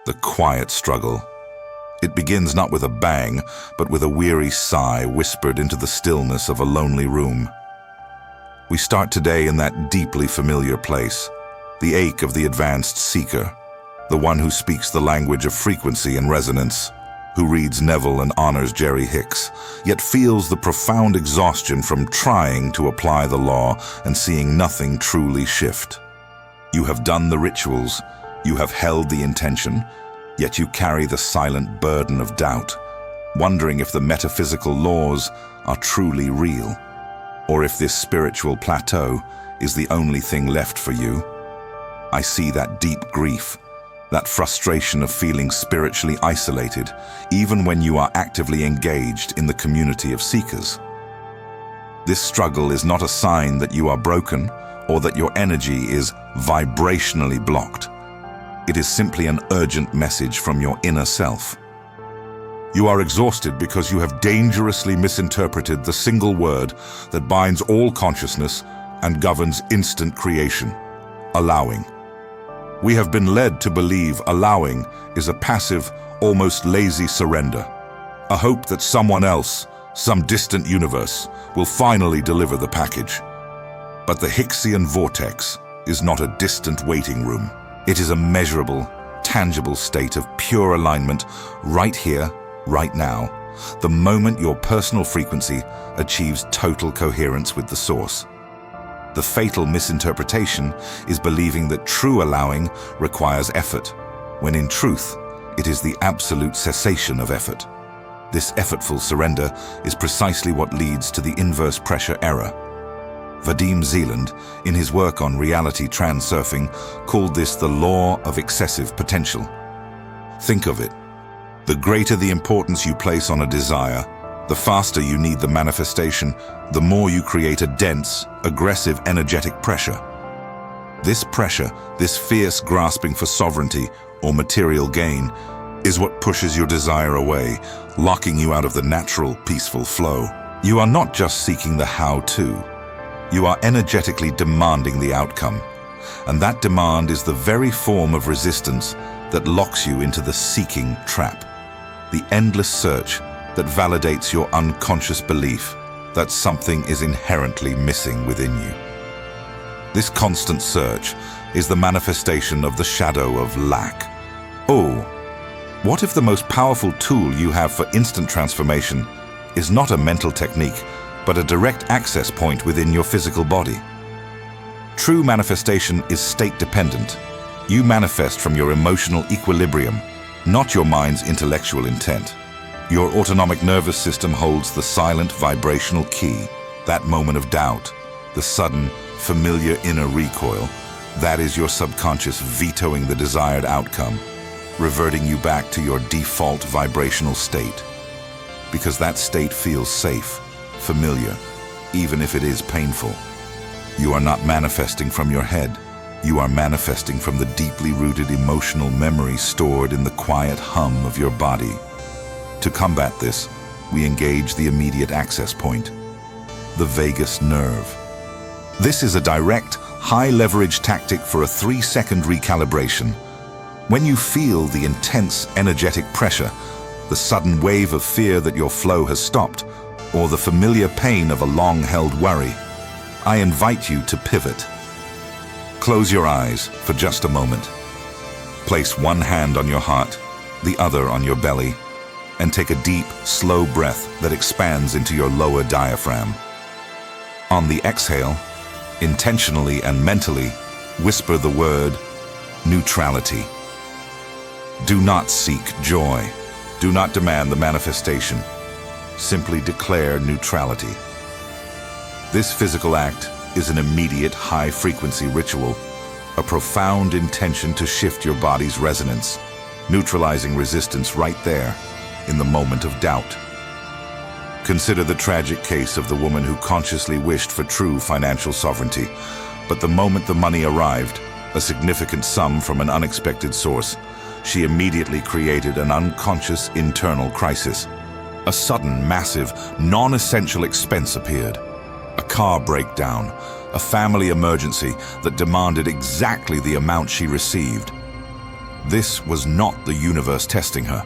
the quiet struggle. It begins not with a bang, but with a weary sigh whispered into the stillness of a lonely room. We start today in that deeply familiar place, the ache of the advanced seeker, the one who speaks the language of frequency and resonance, who reads Neville and honors Jerry Hicks, yet feels the profound exhaustion from trying to apply the law and seeing nothing truly shift. You have done the rituals, you have held the intention, yet you carry the silent burden of doubt, wondering if the metaphysical laws are truly real, or if this spiritual plateau is the only thing left for you. I see that deep grief, that frustration of feeling spiritually isolated, even when you are actively engaged in the community of seekers. This struggle is not a sign that you are broken or that your energy is vibrationally blocked. It is simply an urgent message from your inner self. You are exhausted because you have dangerously misinterpreted the single word that binds all consciousness and governs instant creation: allowing. We have been led to believe allowing is a passive, almost lazy surrender, a hope that someone else, some distant universe, will finally deliver the package. But the Hicksian vortex is not a distant waiting room. It is a measurable, tangible state of pure alignment right here, right now, the moment your personal frequency achieves total coherence with the source. The fatal misinterpretation is believing that true allowing requires effort, when in truth, it is the absolute cessation of effort. This effortful surrender is precisely what leads to the inverse pressure error. Vadim Zeland, in his work on reality transurfing, called this the law of excessive potential. Think of it. The greater the importance you place on a desire, the faster you need the manifestation, the more you create a dense, aggressive energetic pressure. This pressure, this fierce grasping for sovereignty or material gain, is what pushes your desire away, locking you out of the natural, peaceful flow. You are not just seeking the how-to. You are energetically demanding the outcome. And that demand is the very form of resistance that locks you into the seeking trap, the endless search that validates your unconscious belief that something is inherently missing within you. This constant search is the manifestation of the shadow of lack. Oh, what if the most powerful tool you have for instant transformation is not a mental technique, but a direct access point within your physical body? True manifestation is state-dependent. You manifest from your emotional equilibrium, not your mind's intellectual intent. Your autonomic nervous system holds the silent vibrational key, that moment of doubt, the sudden, familiar inner recoil. That is your subconscious vetoing the desired outcome, reverting you back to your default vibrational state. Because that state feels safe, familiar, even if it is painful. You are not manifesting from your head. You are manifesting from the deeply rooted emotional memory stored in the quiet hum of your body. To combat this, we engage the immediate access point, the vagus nerve. This is a direct, high-leverage tactic for a 3-second recalibration. When you feel the intense energetic pressure, the sudden wave of fear that your flow has stopped, or the familiar pain of a long-held worry, I invite you to pivot. Close your eyes for just a moment. Place one hand on your heart, the other on your belly, and take a deep, slow breath that expands into your lower diaphragm. On the exhale, intentionally and mentally, whisper the word neutrality. Do not seek joy. Do not demand the manifestation. Simply declare neutrality. This physical act is an immediate high-frequency ritual, a profound intention to shift your body's resonance, neutralizing resistance right there in the moment of doubt. Consider the tragic case of the woman who consciously wished for true financial sovereignty, but the moment the money arrived, a significant sum from an unexpected source, she immediately created an unconscious internal crisis. A sudden, massive, non-essential expense appeared. A car breakdown, a family emergency that demanded exactly the amount she received. This was not the universe testing her.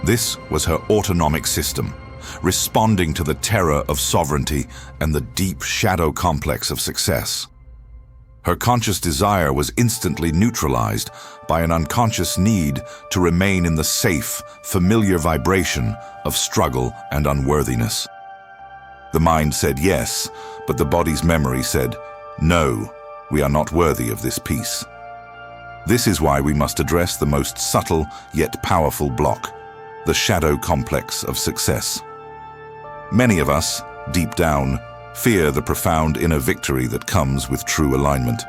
This was her autonomic system, responding to the terror of sovereignty and the deep shadow complex of success. Her conscious desire was instantly neutralized by an unconscious need to remain in the safe, familiar vibration of struggle and unworthiness. The mind said yes, but the body's memory said, no, we are not worthy of this peace. This is why we must address the most subtle yet powerful block, the shadow complex of success. Many of us, deep down, fear the profound inner victory that comes with true alignment.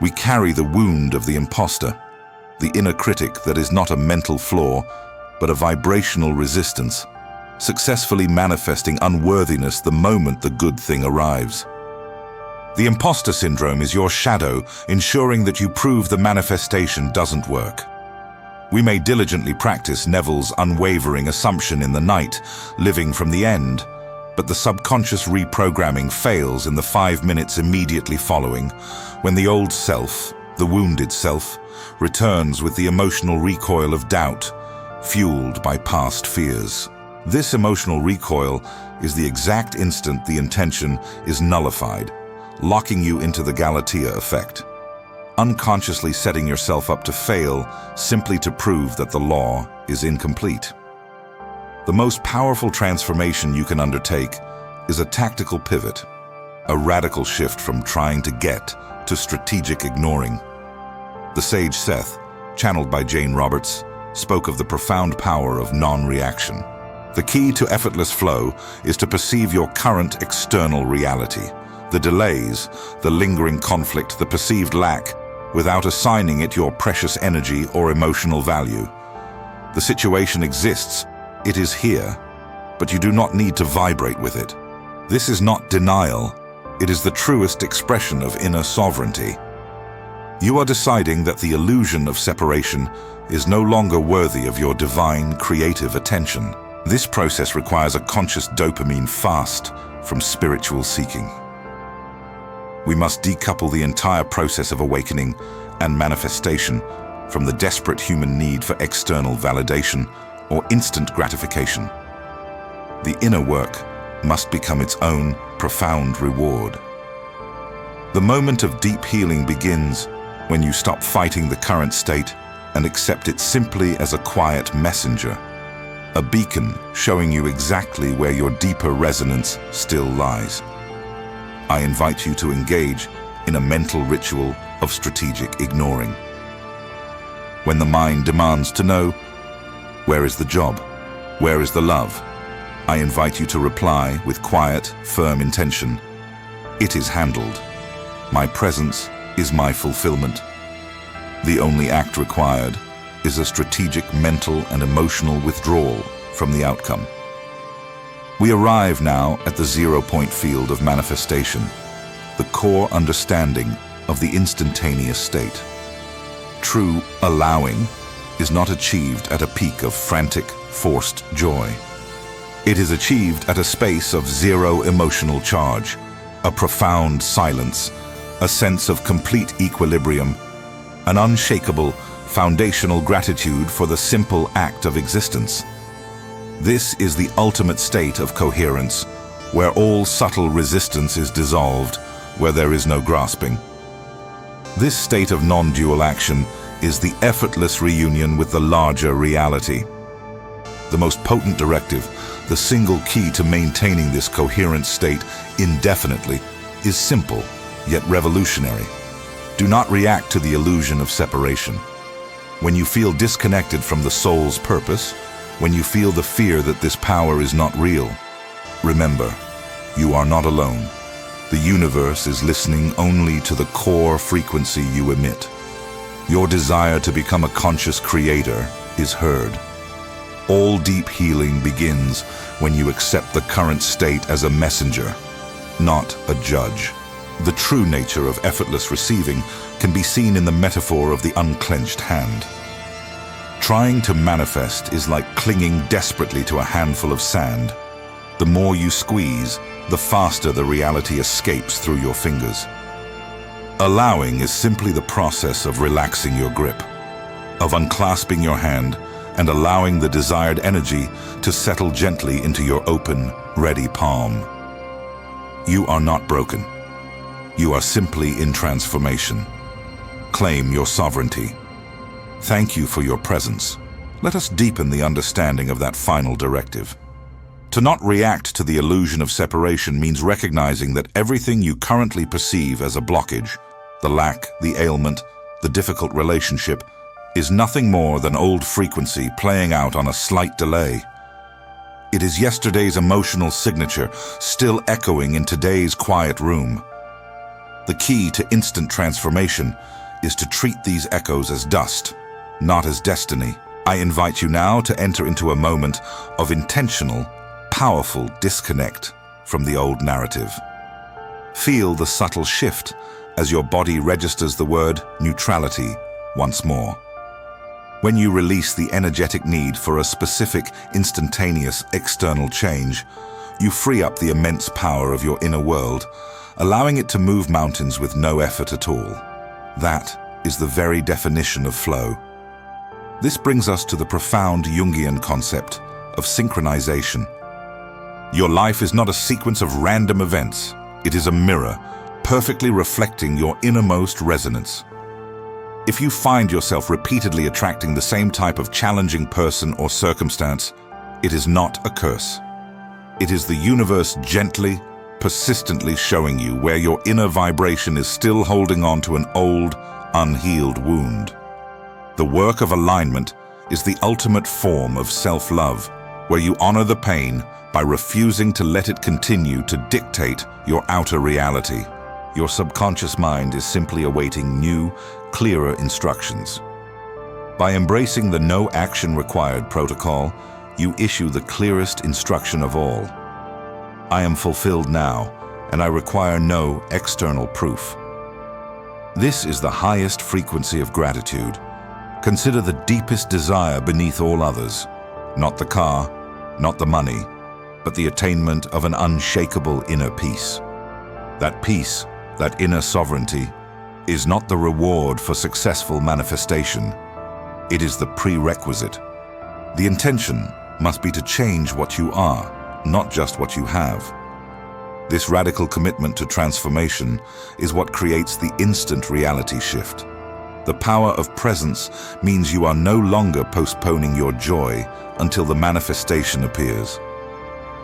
We carry the wound of the imposter, the inner critic that is not a mental flaw, but a vibrational resistance, successfully manifesting unworthiness the moment the good thing arrives. The imposter syndrome is your shadow, ensuring that you prove the manifestation doesn't work. We may diligently practice Neville's unwavering assumption in the night, living from the end, but the subconscious reprogramming fails in the 5 minutes immediately following, when the old self, the wounded self, returns with the emotional recoil of doubt, fueled by past fears. This emotional recoil is the exact instant the intention is nullified, locking you into the Galatea effect, unconsciously setting yourself up to fail simply to prove that the law is incomplete. The most powerful transformation you can undertake is a tactical pivot, a radical shift from trying to get to strategic ignoring. The sage Seth, channeled by Jane Roberts, spoke of the profound power of non-reaction. The key to effortless flow is to perceive your current external reality, the delays, the lingering conflict, the perceived lack, without assigning it your precious energy or emotional value. The situation exists, it is here, but you do not need to vibrate with it. This is not denial, it is the truest expression of inner sovereignty. You are deciding that the illusion of separation is no longer worthy of your divine, creative attention. This process requires a conscious dopamine fast from spiritual seeking. We must decouple the entire process of awakening and manifestation from the desperate human need for external validation or instant gratification. The inner work must become its own profound reward. The moment of deep healing begins when you stop fighting the current state and accept it simply as a quiet messenger, a beacon showing you exactly where your deeper resonance still lies. I invite you to engage in a mental ritual of strategic ignoring. When the mind demands to know, where is the job? Where is the love? I invite you to reply with quiet, firm intention. It is handled. My presence is my fulfillment. The only act required is a strategic mental and emotional withdrawal from the outcome. We arrive now at the 0-point field of manifestation, the core understanding of the instantaneous state. True allowing is not achieved at a peak of frantic, forced joy. It is achieved at a space of zero emotional charge, a profound silence, a sense of complete equilibrium, an unshakable, foundational gratitude for the simple act of existence. This is the ultimate state of coherence, where all subtle resistance is dissolved, where there is no grasping. This state of non-dual action is the effortless reunion with the larger reality. The most potent directive, the single key to maintaining this coherent state indefinitely, is simple, yet revolutionary. Do not react to the illusion of separation. When you feel disconnected from the soul's purpose, when you feel the fear that this power is not real, remember, you are not alone. The universe is listening only to the core frequency you emit. Your desire to become a conscious creator is heard. All deep healing begins when you accept the current state as a messenger, not a judge. The true nature of effortless receiving can be seen in the metaphor of the unclenched hand. Trying to manifest is like clinging desperately to a handful of sand. The more you squeeze, the faster the reality escapes through your fingers. Allowing is simply the process of relaxing your grip, of unclasping your hand and allowing the desired energy to settle gently into your open, ready palm. You are not broken. You are simply in transformation. Claim your sovereignty. Thank you for your presence. Let us deepen the understanding of that final directive. To not react to the illusion of separation means recognizing that everything you currently perceive as a blockage, the lack, the ailment, the difficult relationship, is nothing more than old frequency playing out on a slight delay. It is yesterday's emotional signature still echoing in today's quiet room. The key to instant transformation is to treat these echoes as dust, not as destiny. I invite you now to enter into a moment of intentional, powerful disconnect from the old narrative. Feel the subtle shift as your body registers the word neutrality once more. When you release the energetic need for a specific, instantaneous external change, you free up the immense power of your inner world, allowing it to move mountains with no effort at all. That is the very definition of flow. This brings us to the profound Jungian concept of synchronization. Your life is not a sequence of random events. It is a mirror, perfectly reflecting your innermost resonance. If you find yourself repeatedly attracting the same type of challenging person or circumstance, it is not a curse. It is the universe gently, persistently showing you where your inner vibration is still holding on to an old, unhealed wound. The work of alignment is the ultimate form of self-love, where you honor the pain by refusing to let it continue to dictate your outer reality. Your subconscious mind is simply awaiting new, clearer instructions. By embracing the no action required protocol, you issue the clearest instruction of all. I am fulfilled now, and I require no external proof. This is the highest frequency of gratitude. Consider the deepest desire beneath all others, not the car, not the money, but the attainment of an unshakable inner peace. That peace, that inner sovereignty, is not the reward for successful manifestation. It is the prerequisite. The intention must be to change what you are, not just what you have. This radical commitment to transformation is what creates the instant reality shift. The power of presence means you are no longer postponing your joy until the manifestation appears.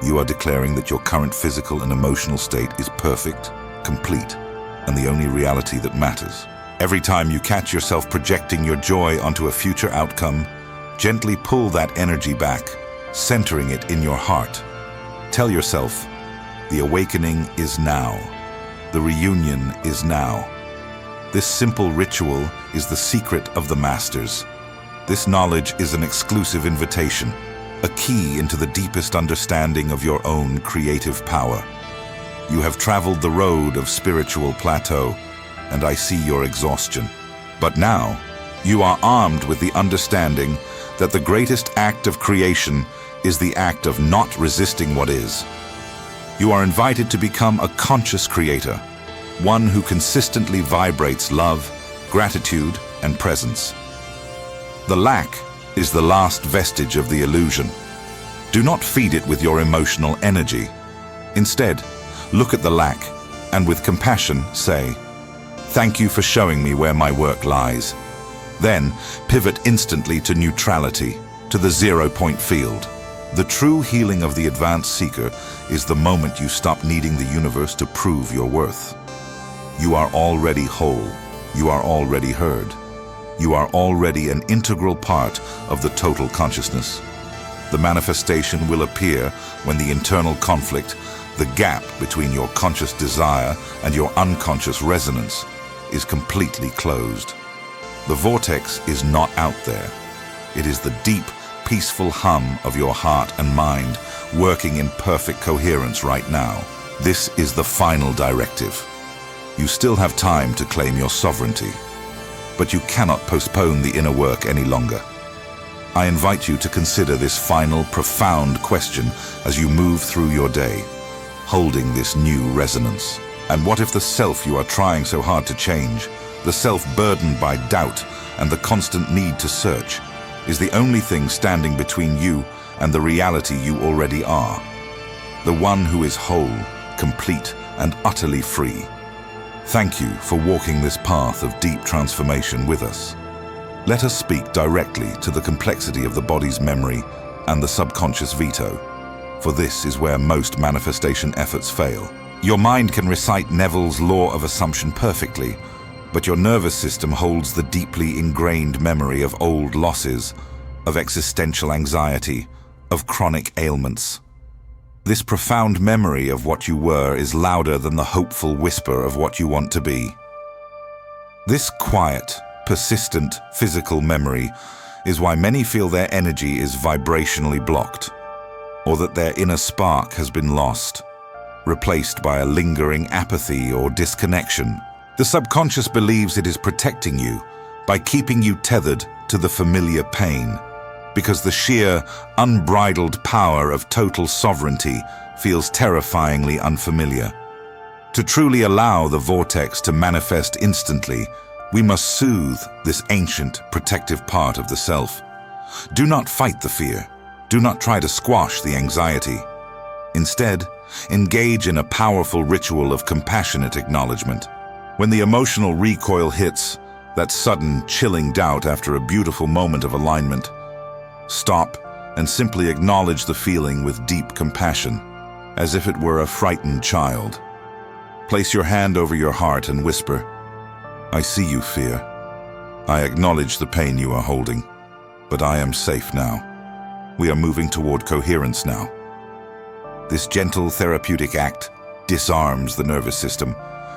You are declaring that your current physical and emotional state is perfect, complete, and the only reality that matters. Every time you catch yourself projecting your joy onto a future outcome, gently pull that energy back, centering it in your heart. Tell yourself, the awakening is now. The reunion is now. This simple ritual is the secret of the masters. This knowledge is an exclusive invitation, a key into the deepest understanding of your own creative power. You have traveled the road of spiritual plateau, and I see your exhaustion. But now, you are armed with the understanding that the greatest act of creation is the act of not resisting what is. You are invited to become a conscious creator, one who consistently vibrates love, gratitude, and presence. The lack is the last vestige of the illusion. Do not feed it with your emotional energy. Instead, look at the lack, and with compassion say, "Thank you for showing me where my work lies." Then, pivot instantly to neutrality, to the zero-point field. The true healing of the advanced seeker is the moment you stop needing the universe to prove your worth. You are already whole. You are already heard. You are already an integral part of the total consciousness. The manifestation will appear when the internal conflict, the gap between your conscious desire and your unconscious resonance, is completely closed. The vortex is not out there. It is the deep, peaceful hum of your heart and mind working in perfect coherence right now. This is the final directive. You still have time to claim your sovereignty, but you cannot postpone the inner work any longer. I invite you to consider this final, profound question as you move through your day, holding this new resonance. And what if the self you are trying so hard to change, the self burdened by doubt, and the constant need to search is the only thing standing between you and the reality you already are. The one who is whole, complete, and utterly free. Thank you for walking this path of deep transformation with us. Let us speak directly to the complexity of the body's memory and the subconscious veto, for this is where most manifestation efforts fail. Your mind can recite Neville's law of assumption perfectly, but your nervous system holds the deeply ingrained memory of old losses, of existential anxiety, of chronic ailments. This profound memory of what you were is louder than the hopeful whisper of what you want to be. This quiet, persistent physical memory is why many feel their energy is vibrationally blocked, or that their inner spark has been lost, replaced by a lingering apathy or disconnection. The subconscious believes it is protecting you by keeping you tethered to the familiar pain, because the sheer, unbridled power of total sovereignty feels terrifyingly unfamiliar. To truly allow the vortex to manifest instantly, we must soothe this ancient, protective part of the self. Do not fight the fear. Do not try to squash the anxiety. Instead, engage in a powerful ritual of compassionate acknowledgement. When the emotional recoil hits, that sudden, chilling doubt after a beautiful moment of alignment, stop and simply acknowledge the feeling with deep compassion, as if it were a frightened child. Place your hand over your heart and whisper, "I see you, fear. I acknowledge the pain you are holding, but I am safe now. We are moving toward coherence now." This gentle therapeutic act disarms the nervous system,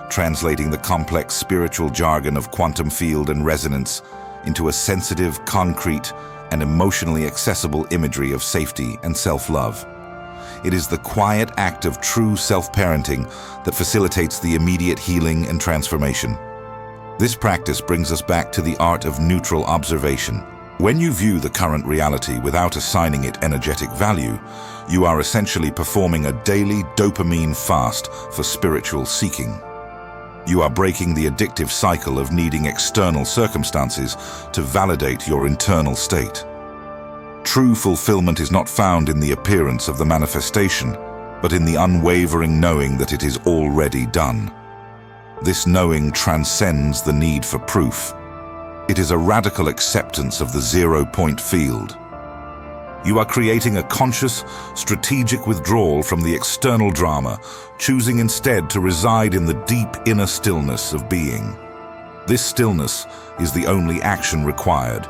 translating the complex spiritual jargon of quantum field and resonance into a sensitive, concrete, and emotionally accessible imagery of safety and self-love. It is the quiet act of true self-parenting that facilitates the immediate healing and transformation. This practice brings us back to the art of neutral observation. When you view the current reality without assigning it energetic value, you are essentially performing a daily dopamine fast for spiritual seeking. You are breaking the addictive cycle of needing external circumstances to validate your internal state. True fulfillment is not found in the appearance of the manifestation, but in the unwavering knowing that it is already done. This knowing transcends the need for proof. It is a radical acceptance of the zero-point field. You are creating a conscious, strategic withdrawal from the external drama, choosing instead to reside in the deep inner stillness of being. This stillness is the only action required.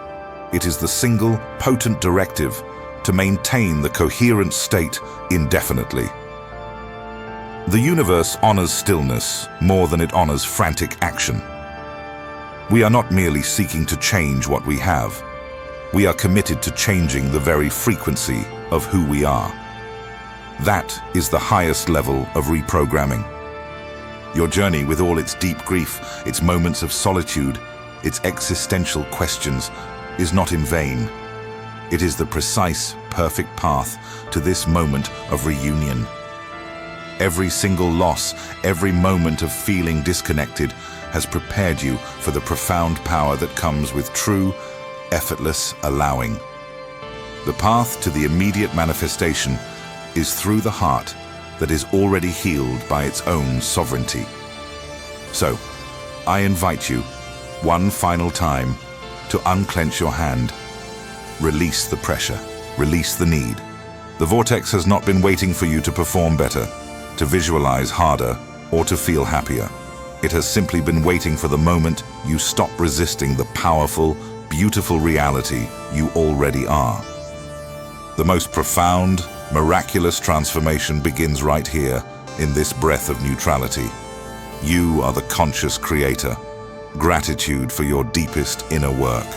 It is the single, potent directive to maintain the coherent state indefinitely. The universe honors stillness more than it honors frantic action. We are not merely seeking to change what we have. We are committed to changing the very frequency of who we are. That is the highest level of reprogramming. Your journey, with all its deep grief, its moments of solitude, its existential questions, is not in vain. It is the precise, perfect path to this moment of reunion. Every single loss, every moment of feeling disconnected has prepared you for the profound power that comes with true, effortless allowing. The path to the immediate manifestation is through the heart that is already healed by its own sovereignty. So, I invite you, one final time, to unclench your hand. Release the pressure, release the need. The vortex has not been waiting for you to perform better, to visualize harder, or to feel happier. It has simply been waiting for the moment you stop resisting the powerful, beautiful reality you already are. The most profound, miraculous transformation begins right here, in this breath of neutrality. You are the conscious creator. Gratitude for your deepest inner work.